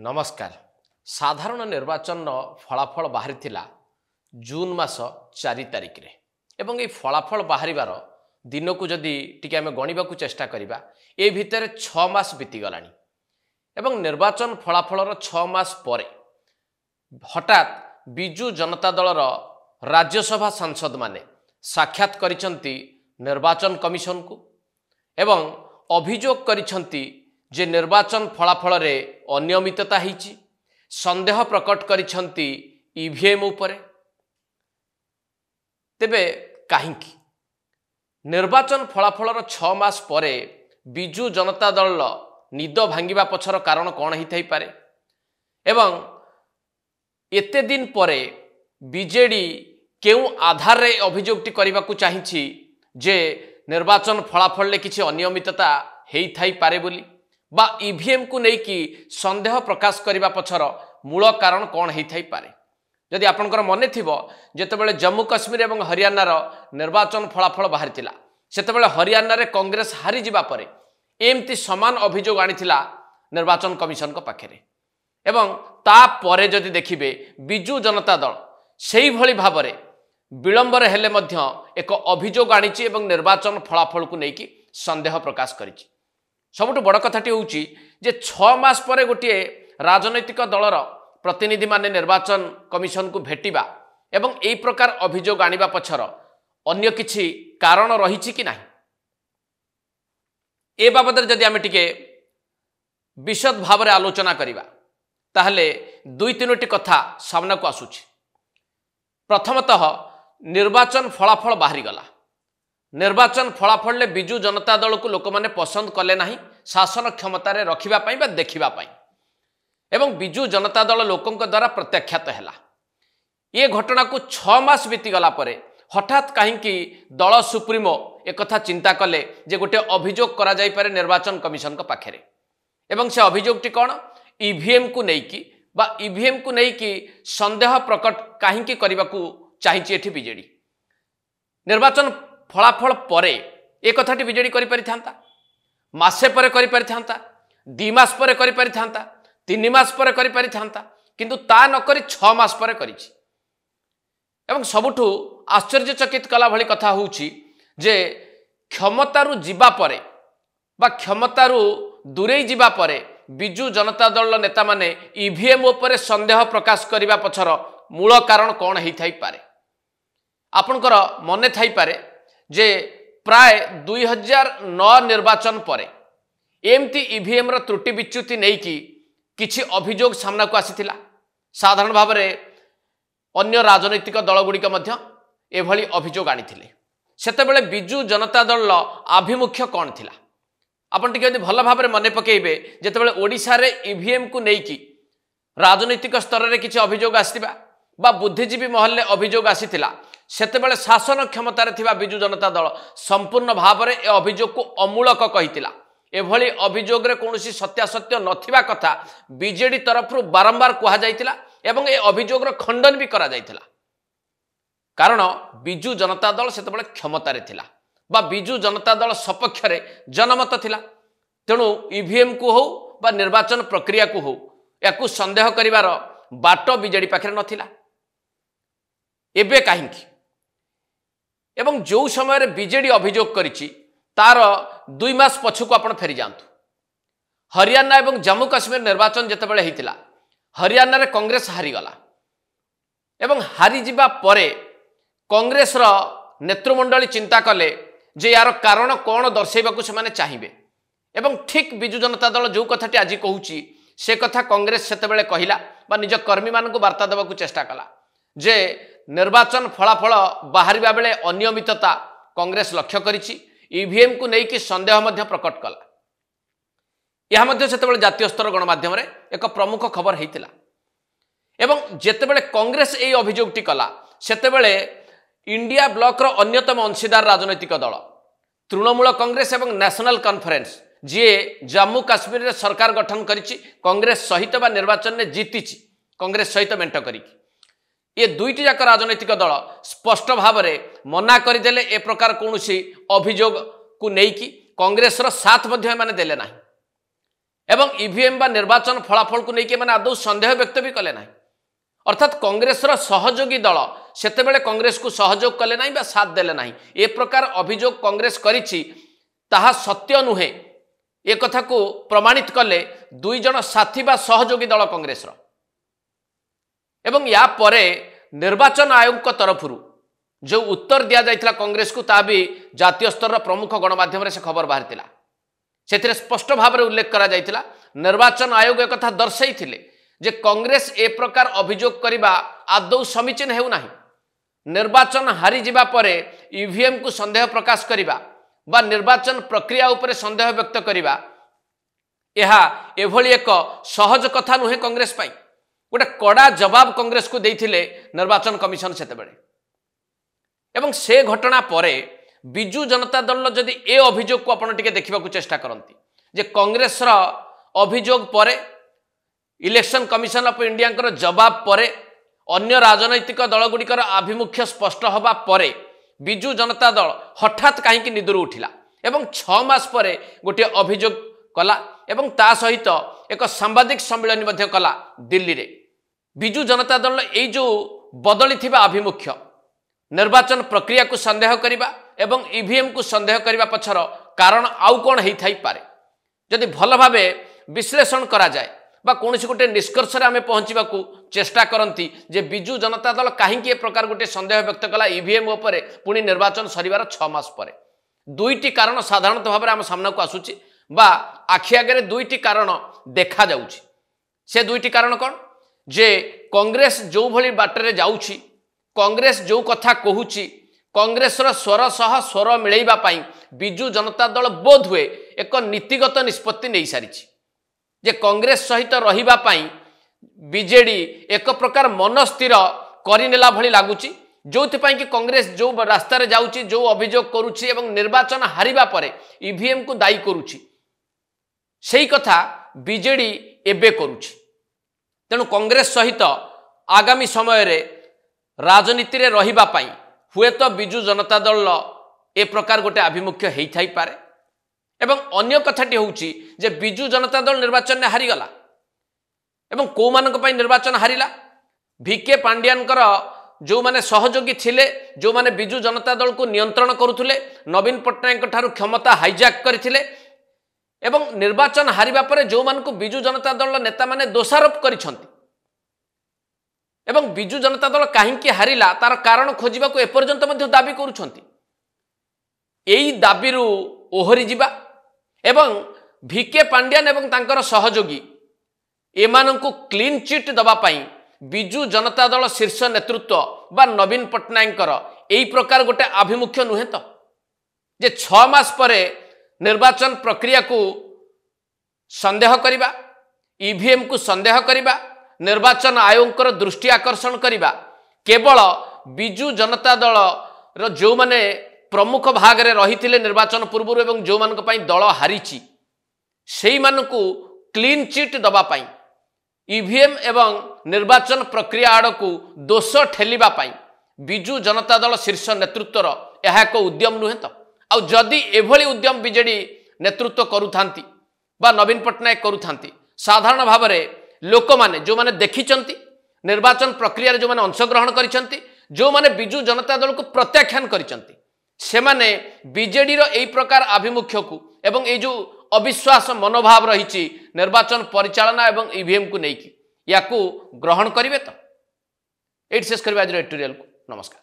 नमस्कार। साधारण निर्वाचन फलाफल बाहरी जून मास 4 तारिख रे एवं ये फलाफल बाहर दिन को जदि टिके आमे गणिबा को चेष्टा करिबा ए भितर 6 मास बीतीगलानी एवं निर्वाचन फलाफल 6 मास परे हठात बिजु जनता दलर राज्यसभा सांसद माने साक्षात करिसंती निर्वाचन कमिशन को एवं अभियोग करिसंती जे निर्वाचन फलाफल रे अनियमितता हिची संदेह प्रकट करिसंती ईवीएम उपरे। तेबे काहींकी निर्वाचन फलाफल 6 मास परे बिजु जनता दल निद भांगिबा पछर कारण कौन ही थाई पारे एवं एते दिन परे बीजेडी केउ आधार रे अभियोगटी करबाकू चाहिछि जे निर्वाचन फलाफल ले किछि अनियमितता हेई थाई पारे बोली बा ईवीएम को लेकिन संदेह प्रकाश करने पछर मूल कारण कौन हो थाई पारे। जदि आपनकर मने थिबो जेतेबेले जम्मू कश्मीर एवं हरियाणार निर्वाचन फलाफल बाहरी थिला सेतेबेले हरियाणा रे कांग्रेस हारी जिबा परे एमती समान अभियोग आनिथिला निर्वाचन कमिशन को पाखरे एवं ता परे जदि देखिबे बिजु जनता दल सेही भली भाबरे विलंबर हेले मध्य एक अभियोग आनिछि एवं निर्वाचन फलाफल को लेकिन संदेह प्रकाश करिछि। सबुठ बड़ कथाटी होउछि जे 6 मास परे गोटे राजनैतिक दलर प्रतिनिधि माने निर्वाचन कमिशन को भेटिबा एवं एई प्रकार अभियोग आनिबा पछर अन्य किछि कारण रहिछि कि नाही ए बाबदरे जदि आमे टिके विशद भावरे आलोचना करिबा ताहले दुई तीनोटी कथा सामना को आसुछि। प्रथमतः निर्वाचन फलाफल बाहरी गला। निर्वाचन फलाफल ले बिजु जनता दल को लोक माने पसंद कले नाही शासन क्षमता रे रखिबा पई बा देखिबा पई एवं बिजु जनता दल लोकंक द्वारा प्रत्याख्यात हैला। ये घटना को 6 मास बीती गला परे हठात कहीं दल सुप्रीमो एक कथा चिंता कले जे गोटे अभियोग करा जाई पारे निर्वाचन कमिशन को पाखरे एवं से अभियोगटी कौन ईवीएम को लेकी बा ईवीएम को लेकी संदेह प्रकट कहीं करने को चाहिए एठी बीजेडी। निर्वाचन फलाफल परे एक कथाटी बीजेडी करि परिथांता मासे परे करि परिथांता 2 मास परे करि परिथांता 3 मास परे करि परिथांता किंतु ता न करी 6 मास परे करिछि एवं सबुठु आश्चर्यचकित कला भली कथा होउछि जे क्षमतारु जीवा परे बा क्षमतारु दूरेई जीवा परे बिजु जनता दल नेता माने ईवीएम उपरे संदेह प्रकाश करिबा पछर मूल कारण कौन हेई थाई पारे। आपनकर मने थाई पारे जे प्राय 2009 निर्वाचन परे एमती ईवीएम रो त्रुटि विच्युति नहीं कि किछि अभियोग सामना को आसीथिला। साधारण भाव में अन्य राजनैतिक दलगुड़िक मध्य एभली अभियोग आनिथिले। सेतेबेले बिजु जनता दल आभिमुख्य कौन थिला आपन टिके यदि भल भाव में मने पकेइबे जेतेबेले ओडिशा रे ईवीएम को नहीं कि राजनैतिक स्तर रे किछि अभियोग आसीबा बा बुद्धिजीवी महल में अभियोग आसीथिला सेतेबेले शासन क्षमता थिबा बिजु जनता दल संपूर्ण भाव में ए अभियोग को अमूलक कहितिला। एभली अभियोग रे कोनोसी सत्यासत्य नथिबा कथा बीजेडी तरफ बारंबार कहा जाइतिला एवं ए अभियोग रो खंडन भी करा जाइतिला कारण बिजु जनता दल सेतेबेले क्षमता रे थिला बा बिजु जनता दल सपक्ष रे जनमत थिला। तेणु ईवीएम को हो बा निर्वाचन प्रक्रिया को हो याकू संदेह करिवार बाट बीजेडी पाखरे नथिला। एबे काहींकी एवं जो समय बीजेडी अभियोग करिछि तार 2 मास पछकू आपण फेरी जांतु। हरियाणा एवं जम्मू कश्मीर निर्वाचन जेतेबेले हेतिला हरियाणा रे कांग्रेस हारी गला एवं हारी जिबा परे कांग्रेस रो नेतृमंडली चिंता कले जे यार कारण कौन दर्शैबाकू से माने चाहिबे एवं ठीक बिजु जनता दल जो कथाटी आज कहूची से कथा कांग्रेस सेतेबेले कहिला बा निज कर्मी मानकू वार्ता देबाकू चेष्टा कला जे निर्वाचन फलाफल बाहरिबा बेले अनियमितता कांग्रेस लक्ष्य करिछि ईवीएम को लेकिन संदेह मध्य प्रकट कला। यह मध्य सेतेबेले जातीय स्तर गणमाध्यम रे एक प्रमुख खबर हेतिला एवं जेतेबेले कांग्रेस एई अभियोगटी कला सेतेबेले इंडिया ब्लॉक रो अन्यतम अंशीदार राजनैतिक दल तृणमूल कांग्रेस एवं नेशनल कॉन्फ्रेंस जी जम्मू काश्मीर रे सरकार गठन करिछि कांग्रेस सहित बा निर्वाचन में जीतिछि कांग्रेस सहित मेंट करिछि ये दुईटी जाक राजनैतिक दल स्पष्ट भाव में मना करदेले ए प्रकार कौन अभियोग को लेकिन कांग्रेस साथ देले ना एवं ईवीएम बा निर्वाचन फलाफल को लेकिन मैंने आदौ संदेह व्यक्त भी कले ना अर्थात कांग्रेसर सहयोगी दल सेतेबेले कांग्रेस को सहयोग कले ना साथ देले ना ए प्रकार अभियोग कांग्रेस करिछि ताहा सत्य नुहे ए कथा को प्रमाणित कले दुई जन साथी बा सहयोगी दल कांग्रेस एवं या परे निर्वाचन आयोग तरफ जो उत्तर दि जाइथिला कांग्रेस को ता भी जातीय स्तर प्रमुख गणमाध्यम से खबर बाहरी से स्पष्ट भाव में उल्लेख करा जाइथिला निर्वाचन आयोग एक कथा दर्शाई थिले जे कांग्रेस ए प्रकार अभियोग करबा आदौ समीचीन हेउ नाही निर्वाचन हारी जिबा परे ईवीएम को संदेह प्रकाश करबा बा निर्वाचन प्रक्रिया उपरे संदेह व्यक्त करबा एहा एभली एक सहज कथा नुहे कांग्रेस पाई गोटे कड़ा जवाब कांग्रेस को देइथिले निर्वाचन कमिशन सेतेबेले एवं से घटना परे बिजु जनता दल जदि ए अभियोग को आपण टिके देखिबा को चेष्टा करंती जे कांग्रेस रा अभियोग परे इलेक्शन कमिशन ऑफ इंडिया कर जवाब परे अन्य राजनैतिक दल गुड़िकर आभिमुख्य स्पष्ट हवा परे बिजु जनता दल हठात कहीं निदर उठिला एवं 6 मास परे गोटे अभियोग कला एवं ता सहित एक सांबादिक सम्मेलन मध्य कला दिल्ली रे बिजु जनता दल ए जो बदली थिबा आभिमुख्य निर्वाचन प्रक्रिया को संदेह करिबा एवं ईवीएम को संदेह करिबा पछर कारण आउ कोन हेइ थाई पारे जदि भल भाबे विश्लेषण करा जाए बा कोनसी गोटे निष्कर्ष रे आमे पहुंचीबा को चेष्टा करंती जे बिजु जनता दल काहे के प्रकार गोटे संदेह व्यक्त कला ईवीएम ऊपर पुणी निर्वाचन सरीबार 6 मास परे दुईटी कारण साधारणतः भाव आम सामना को आसुची बा आखि आगे दुईटी कारण देखा जाउची से दुईटी कारण कौन जे कांग्रेस जो भली बाटरे जाउची कांग्रेस जो कथा कहूची कांग्रेस स्वर सह स्वर मिलैबा पाई बिजु जनता दल बोध हुए एक नीतिगत निष्पत्ति नहीं सारी जे कांग्रेस सहित रहिबा पाई बीजेडी एक प्रकार मन स्थिर करिनेला भली लागुची जोथिपाई कि कांग्रेस जो रास्ता रे जाउची जो अभियोग करुची एवं निर्वाचन हारिबा परे ईवीएम को दायी करुची सेही कथा बीजेडी एबे करुची तेणु कांग्रेस सहित आगामी समय रे राजनीति रे रहिबा पाई हुए तो बिजु जनता दल ए प्रकार गोटे आभिमुख्य हेइ थाई पारे एवं अन्य कथाटी होउची जे बिजु जनता दल निर्वाचन ने हारी गला एवं को मानक पई निर्वाचन हारिला वीके पांड्यानकर जो माने सहयोगी थिले जो माने बिजु जनता दल को नियंत्रण करुथुले नवीन पट्टनायक ठारू क्षमता हाईजैक करथिले एवं निर्वाचन हारिबा परे जो मानक बिजु जनता दल नेता माने दोषारोप करिसंती एवं बिजु जनता दल काहेकि हारिला तार कारण खोजिबा को एपर्यंत मध्य दाबी करुछंती एई दाबीरु ओहरी जिबा एवं वीके पांड्यान एवं तांकर सहयोगी एमानंकु क्लीन चिट दबा पाई बिजु जनता दल शीर्ष नेतृत्व बा नवीन पट्टनायकर एई प्रकार गोटे आभिमुख्य नुहे तो जे 6 मास परे निर्वाचन प्रक्रिया को संदेह करिबा ईवीएम को संदेह करिबा निर्वाचन आयोग दृष्टि आकर्षण करिबा केवल बिजु जनता दल रो जो माने प्रमुख भाग रे रहिथिले निर्वाचन पूर्व एवं जो मानक पई दल हारिची सेही मानकु क्लीन चिट दबा पाई ईवीएम एवं निर्वाचन प्रक्रिया आड़कू दोष ठेलिबा पाई बिजु जनता दल शीर्ष नेतृत्वर यह एक उद्यम नुहे तो आ जदि एभली उद्यम बीजेडी नेतृत्व करुथांती बा नवीन पट्टनायक करुथांती साधारण भाव में लोक माने जो माने देखिचंती निर्वाचन प्रक्रिया जो माने अंशग्रहण करिसंती जो माने बिजु जनता दल को प्रत्याख्यान करिसंती से माने बीजेडी रो एई प्रकार आभिमुख्य को एवं ए जो अविश्वास मनोभाव रही निर्वाचन परिचालना एवं ईवीएम को लेकिन या ग्रहण करेंगे तो ये शेष करेंगे आज एडिटोरियल को नमस्कार।